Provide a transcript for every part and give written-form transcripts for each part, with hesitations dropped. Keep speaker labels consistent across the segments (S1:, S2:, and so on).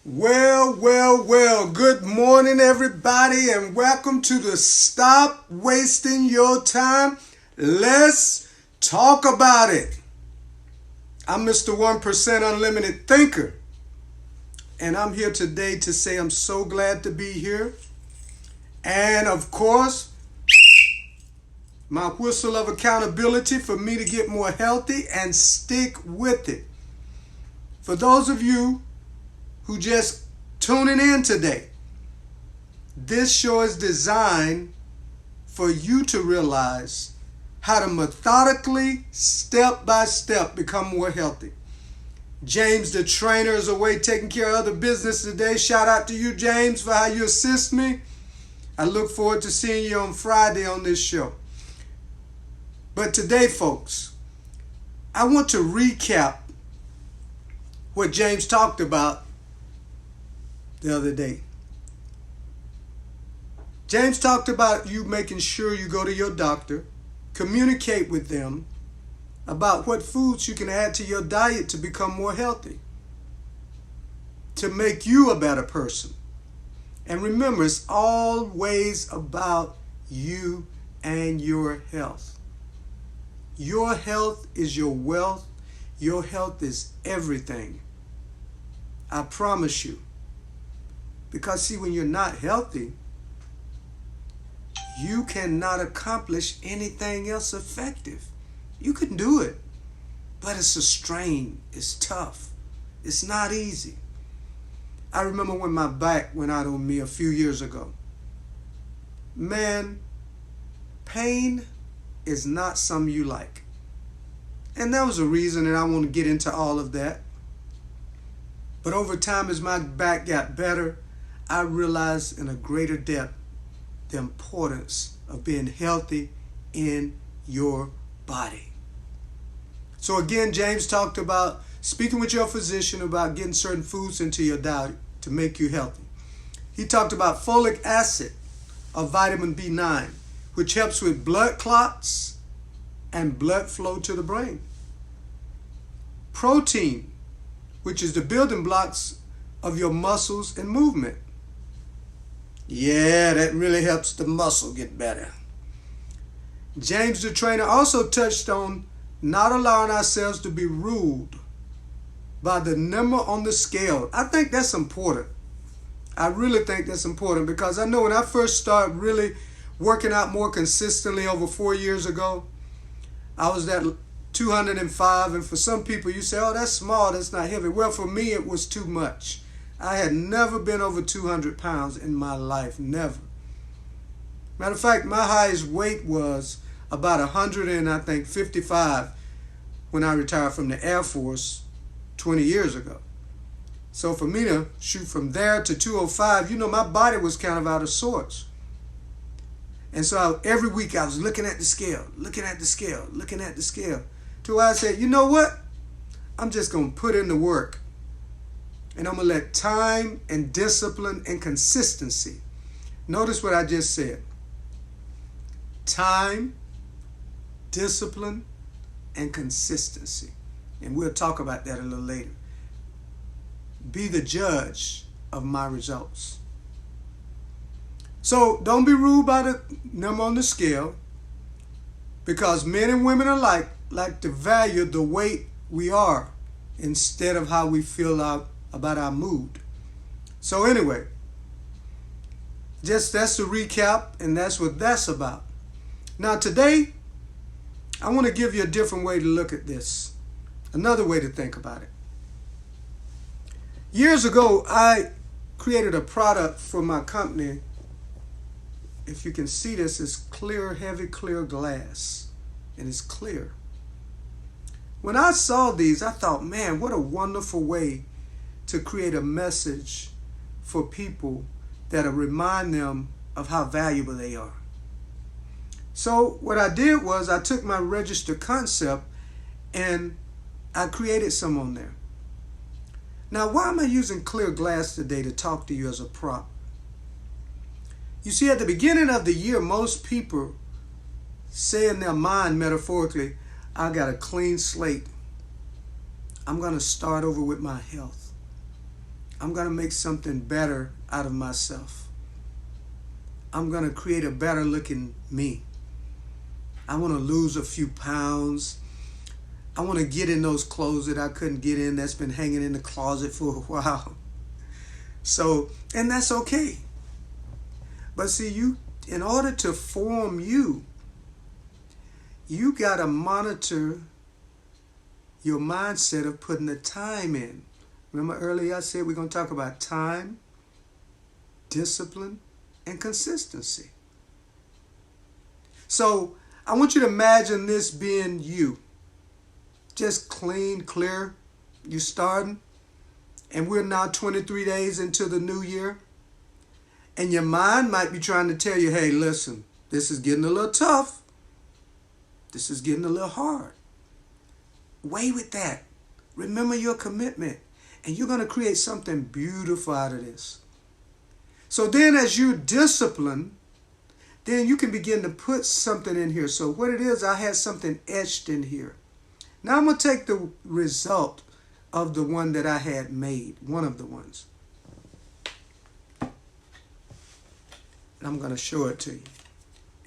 S1: Well. Good morning, everybody, and welcome to the Stop Wasting Your Time. Let's talk about it. I'm Mr. 1% Unlimited Thinker, and I'm here today to say I'm so glad to be here. And of course, my whistle of accountability for me to get more healthy and stick with it. For those of you who just tuning in today, this show is designed for you to realize how to methodically, step by step, become more healthy. James the trainer is away taking care of other business today. Shout out to you, James, for how you assist me. I look forward to seeing you on Friday on this show. But today, folks, I want to recap what James talked about the other day. James talked about you making sure you go to your doctor, communicate with them about what foods you can add to your diet to become more healthy, to make you a better person. And remember, it's always about you and your health. Your health is your wealth. Your health is everything. I promise you. Because see, when you're not healthy, you cannot accomplish anything else effective. You can do it, but it's a strain. It's tough. It's not easy. I remember when my back went out on me a few years ago. Man, pain is not something you like. And that was a reason, and I won't get into all of that. But over time, as my back got better, I realized in a greater depth the importance of being healthy in your body. So again, James talked about speaking with your physician about getting certain foods into your diet to make you healthy. He talked about folic acid or vitamin B9, which helps with blood clots and blood flow to the brain. Protein, which is the building blocks of your muscles and movement. Yeah, that really helps the muscle get better. James the trainer also touched on not allowing ourselves to be ruled by the number on the scale. I think that's important. I really think that's important because I know when I first started really working out more consistently over 4 years ago, I was at 205, and for some people you say, oh, that's small, that's not heavy. Well, for me it was too much. I had never been over 200 pounds in my life, never. Matter of fact, my highest weight was about 155 when I retired from the Air Force 20 years ago. So for me to shoot from there to 205, my body was kind of out of sorts. And so every week I was looking at the scale, till I said, you know what? I'm just going to put in the work. And I'm going to let time and discipline and consistency. Notice what I just said. Time, discipline, and consistency. And we'll talk about that a little later. Be the judge of my results. So don't be ruled by the number on the scale, because men and women alike like to value the weight we are instead of how we feel about our mood. So anyway, that's the recap, and that's what that's about. Now today, I want to give you a different way to look at this, another way to think about it. Years ago, I created a product for my company. If you can see this, it's clear, heavy, clear glass, and it's clear. When I saw these, I thought, man, what a wonderful way to create a message for people that'll remind them of how valuable they are. So what I did was I took my register concept and I created some on there. Now, why am I using clear glass today to talk to you as a prop? You see, at the beginning of the year, most people say in their mind, metaphorically, I got a clean slate. I'm going to start over with my health. I'm going to make something better out of myself. I'm going to create a better looking me. I want to lose a few pounds. I want to get in those clothes that I couldn't get in that's been hanging in the closet for a while. So, and that's okay. But see, in order to form you got to monitor your mindset of putting the time in. Remember earlier I said we're going to talk about time, discipline, and consistency. So I want you to imagine this being you. Just clean, clear. You're starting. And we're now 23 days into the new year. And your mind might be trying to tell you, hey, listen, this is getting a little tough. This is getting a little hard. Weigh with that. Remember your commitment. And you're going to create something beautiful out of this. So then as you discipline, then you can begin to put something in here. So what it is, I had something etched in here. Now I'm going to take the result of the one that I had made, one of the ones. And I'm going to show it to you.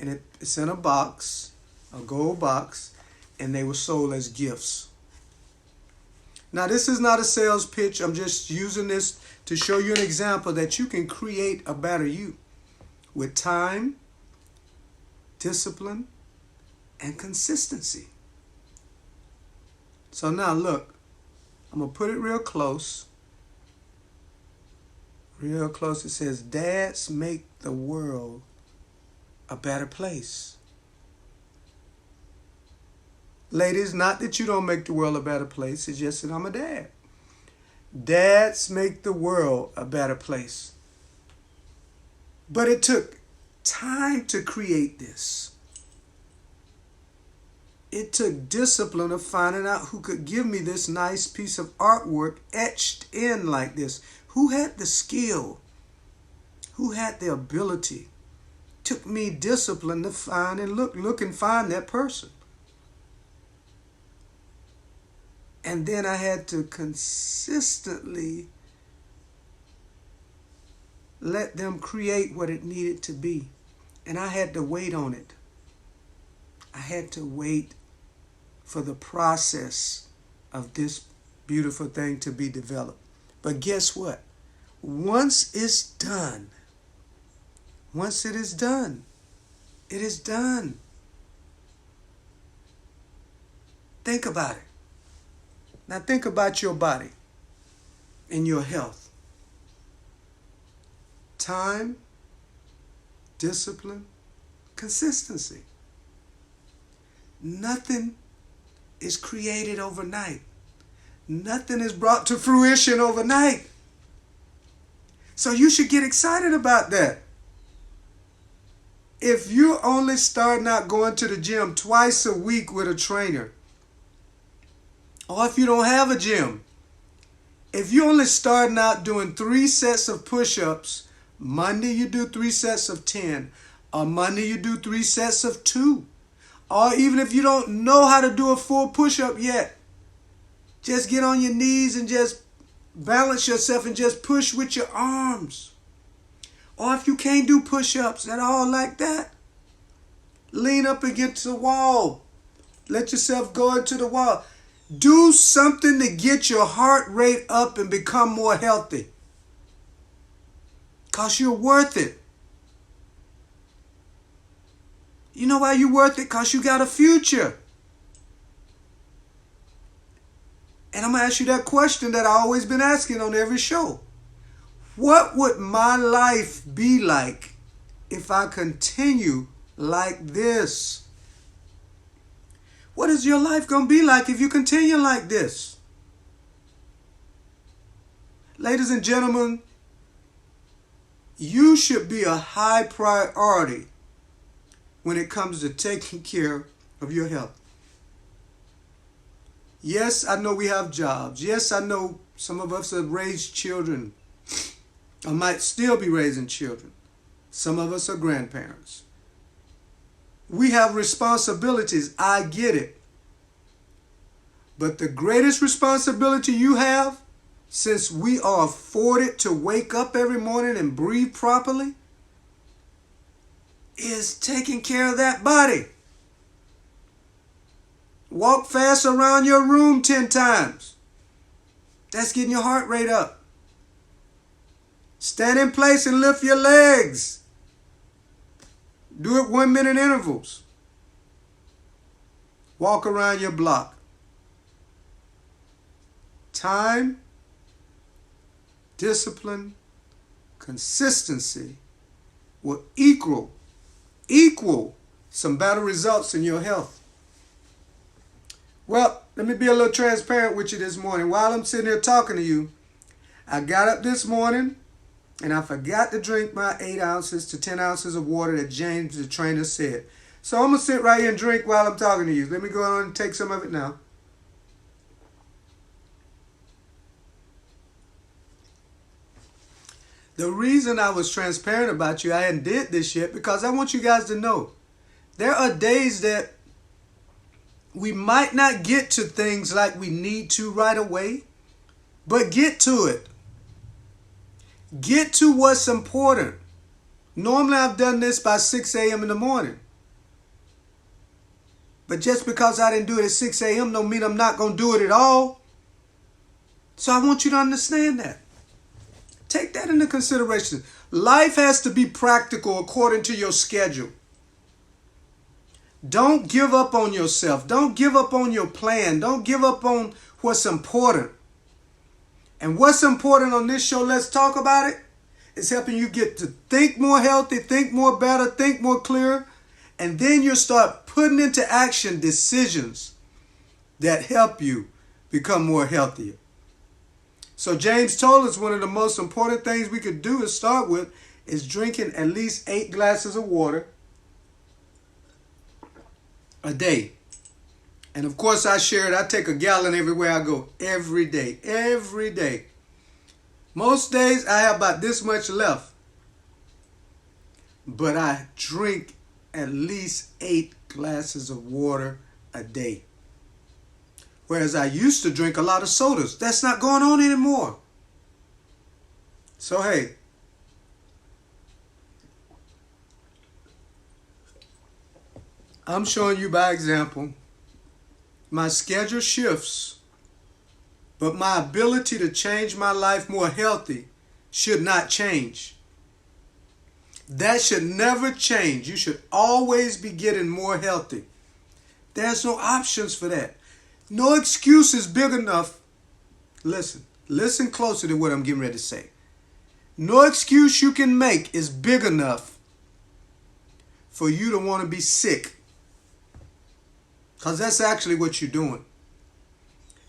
S1: And it's in a box, a gold box, and they were sold as gifts. Now this is not a sales pitch. I'm just using this to show you an example that you can create a better you with time, discipline, and consistency. So now look, I'm going to put it real close. Real close. It says, dads make the world a better place. Ladies, not that you don't make the world a better place. It's just that I'm a dad. Dads make the world a better place. But it took time to create this. It took discipline of finding out who could give me this nice piece of artwork etched in like this. Who had the skill? Who had the ability? Took me discipline to find and look and find that person. And then I had to consistently let them create what it needed to be. And I had to wait on it. I had to wait for the process of this beautiful thing to be developed. But guess what? Once it's done, once it is done, it is done. Think about it. Now think about your body and your health. Time, discipline, consistency. Nothing is created overnight. Nothing is brought to fruition overnight. So you should get excited about that. If you're only starting out going to the gym twice a week with a trainer, or if you don't have a gym, if you're only starting out doing 3 sets of push-ups, Monday you do 3 sets of 10, or Monday you do 3 sets of 2, or even if you don't know how to do a full push-up yet, just get on your knees and just balance yourself and just push with your arms. Or if you can't do push-ups at all like that, lean up against the wall. Let yourself go into the wall. Do something to get your heart rate up and become more healthy. Because you're worth it. You know why you're worth it? Because you got a future. And I'm going to ask you that question that I've always been asking on every show. What would my life be like if I continue like this? What is your life going to be like if you continue like this? Ladies and gentlemen, you should be a high priority when it comes to taking care of your health. Yes, I know we have jobs. Yes, I know some of us have raised children or might still be raising children. Some of us are grandparents. We have responsibilities. I get it. But the greatest responsibility you have since we are afforded to wake up every morning and breathe properly, is taking care of that body. Walk fast around your room 10 times. That's getting your heart rate up. Stand in place and lift your legs. Do it 1 minute intervals. Walk around your block. Time, discipline, consistency will equal some better results in your health. Well, let me be a little transparent with you this morning. While I'm sitting here talking to you, I got up this morning and I forgot to drink my 8 ounces to 10 ounces of water that James, the trainer, said. So I'm going to sit right here and drink while I'm talking to you. Let me go on and take some of it now. The reason I was transparent about you, I hadn't did this yet, because I want you guys to know there are days that we might not get to things like we need to right away, but get to it. Get to what's important. Normally I've done this by 6 a.m. in the morning. But just because I didn't do it at 6 a.m. don't mean I'm not going to do it at all. So I want you to understand that. Take that into consideration. Life has to be practical according to your schedule. Don't give up on yourself. Don't give up on your plan. Don't give up on what's important. And what's important on this show, let's talk about it, is helping you get to think more healthy, think more better, think more clear. And then you'll start putting into action decisions that help you become more healthier. So James told us one of the most important things we could do to start with is drinking at least 8 glasses of water a day. And of course I shared, I take a gallon everywhere I go, every day, every day. Most days I have about this much left, but I drink at least 8 glasses of water a day. Whereas I used to drink a lot of sodas. That's not going on anymore. So hey, I'm showing you by example. My schedule shifts, but my ability to change my life more healthy should not change. That should never change. You should always be getting more healthy. There's no options for that. No excuse is big enough. Listen closer to what I'm getting ready to say. No excuse you can make is big enough for you to want to be sick. Because that's actually what you're doing.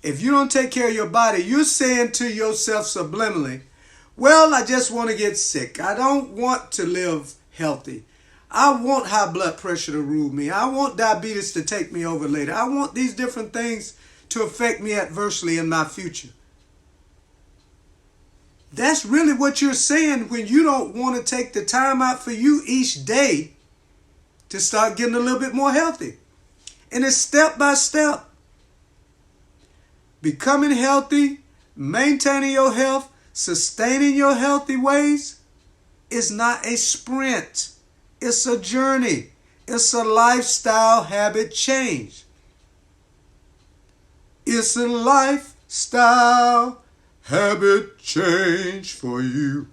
S1: If you don't take care of your body, you're saying to yourself subliminally, well, I just want to get sick. I don't want to live healthy. I want high blood pressure to rule me. I want diabetes to take me over later. I want these different things to affect me adversely in my future. That's really what you're saying when you don't want to take the time out for you each day to start getting a little bit more healthy. And it's step by step. Becoming healthy, maintaining your health, sustaining your healthy ways is not a sprint. It's a journey. It's a lifestyle habit change. It's a lifestyle habit change for you.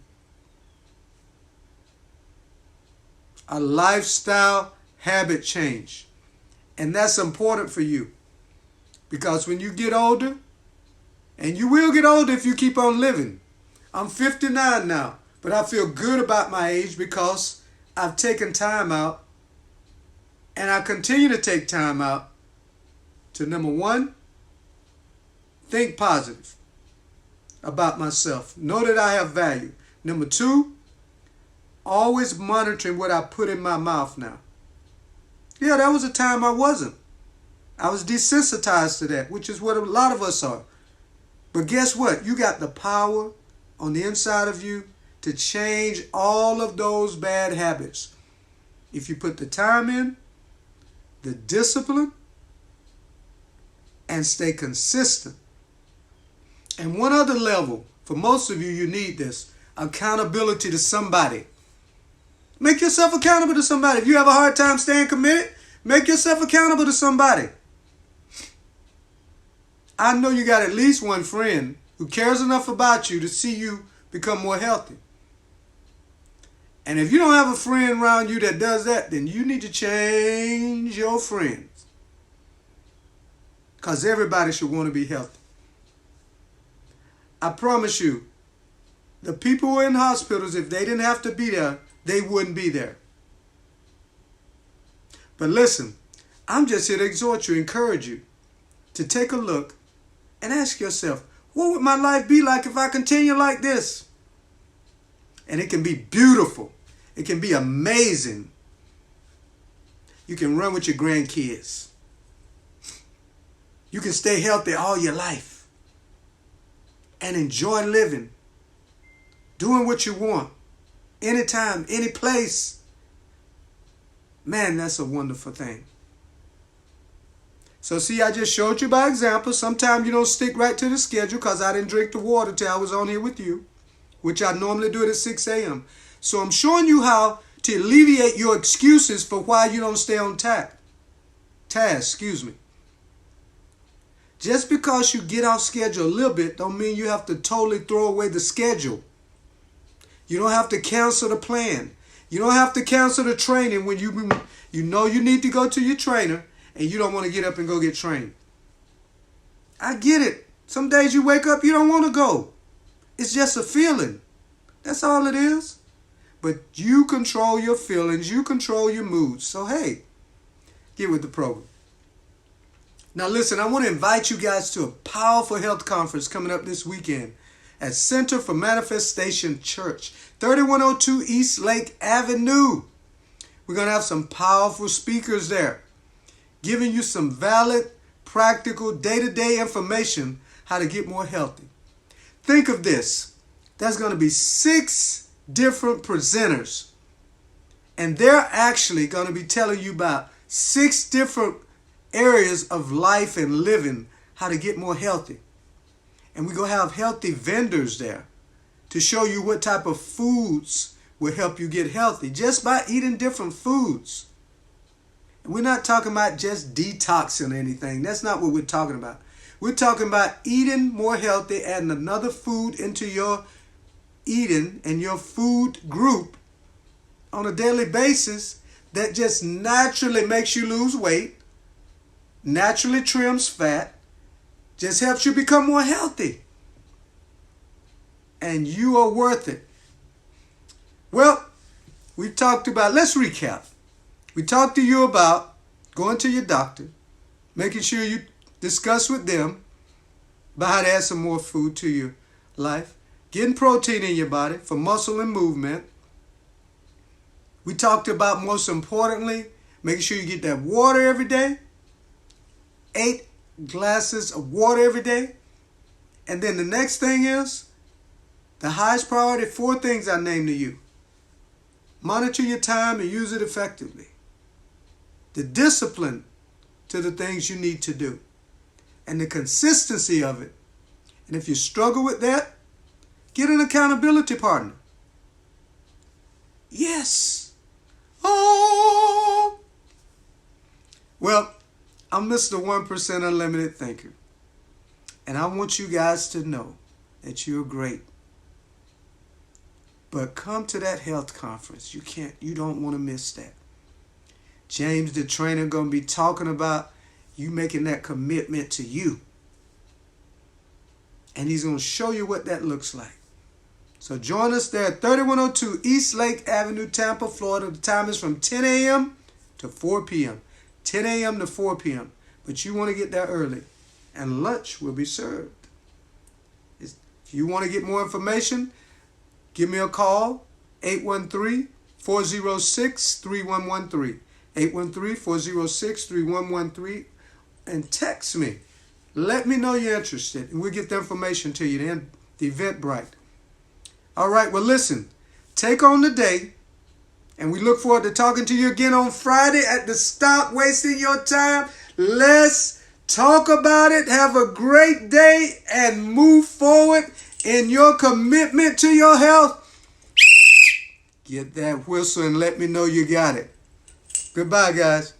S1: A lifestyle habit change. And that's important for you. Because when you get older, and you will get older if you keep on living. I'm 59 now, but I feel good about my age because I've taken time out, and I continue to take time out to, number one, think positive about myself. Know that I have value. Number two, always monitoring what I put in my mouth now. Yeah, there was a time I wasn't. I was desensitized to that, which is what a lot of us are. But guess what? You got the power on the inside of you to change all of those bad habits. If you put the time in, the discipline, and stay consistent. And one other level, for most of you, you need this: accountability to somebody. Make yourself accountable to somebody. If you have a hard time staying committed, make yourself accountable to somebody. I know you got at least one friend who cares enough about you to see you become more healthy. And if you don't have a friend around you that does that, then you need to change your friends. Because everybody should want to be healthy. I promise you, the people who are in hospitals, if they didn't have to be there, they wouldn't be there. But listen, I'm just here to exhort you, encourage you to take a look and ask yourself, what would my life be like if I continue like this? And it can be beautiful. It can be amazing. You can run with your grandkids. You can stay healthy all your life and enjoy living, doing what you want, anytime, any place. Man, that's a wonderful thing. So see, I just showed you by example. Sometimes you don't stick right to the schedule because I didn't drink the water till I was on here with you, which I normally do it at 6 a.m. So I'm showing you how to alleviate your excuses for why you don't stay on task. Just because you get off schedule a little bit don't mean you have to totally throw away the schedule. You don't have to cancel the plan. You don't have to cancel the training when you know you need to go to your trainer and you don't want to get up and go get trained. I get it. Some days you wake up, you don't want to go. It's just a feeling. That's all it is. But you control your feelings. You control your moods. So, hey, get with the program. Now, listen, I want to invite you guys to a powerful health conference coming up this weekend at Center for Manifestation Church, 3102 East Lake Avenue. We're going to have some powerful speakers there, giving you some valid, practical, day-to-day information how to get more healthy. Think of this. There's going to be 6 different presenters, and they're actually going to be telling you about 6 different areas of life and living, how to get more healthy. And we're going to have healthy vendors there to show you what type of foods will help you get healthy just by eating different foods. And we're not talking about just detoxing or anything. That's not what we're talking about. We're talking about eating more healthy, adding another food into your eating and your food group on a daily basis that just naturally makes you lose weight, naturally trims fat, just helps you become more healthy. And you are worth it. Well, we talked about, let's recap. We talked to you about going to your doctor, making sure you discuss with them about how to add some more food to your life, getting protein in your body for muscle and movement. We talked about, most importantly, making sure you get that water every day, 8 glasses of water every day. And then the next thing is, the highest priority, 4 things I named to you. Monitor your time and use it effectively. The discipline to the things you need to do. And the consistency of it. And if you struggle with that, get an accountability partner. Yes. Oh. Well, I'm Mr. 1% Unlimited Thinker. And I want you guys to know that you're great. But come to that health conference. You don't want to miss that. James, the trainer, going to be talking about you making that commitment to you. And he's going to show you what that looks like. So join us there at 3102 East Lake Avenue, Tampa, Florida. The time is from 10 a.m. to 4 p.m. 10 a.m. to 4 p.m. But you want to get there early. And lunch will be served. If you want to get more information, give me a call, 813-406-3113. 813-406-3113. And text me. Let me know you're interested. And we'll get the information to you then, the Eventbrite. All right, well, listen. Take on the day. And we look forward to talking to you again on Friday at the Stop Wasting Your Time. Let's Talk about it. Have a great day and move forward in your commitment to your health. Get that whistle and let me know you got it. Goodbye, guys.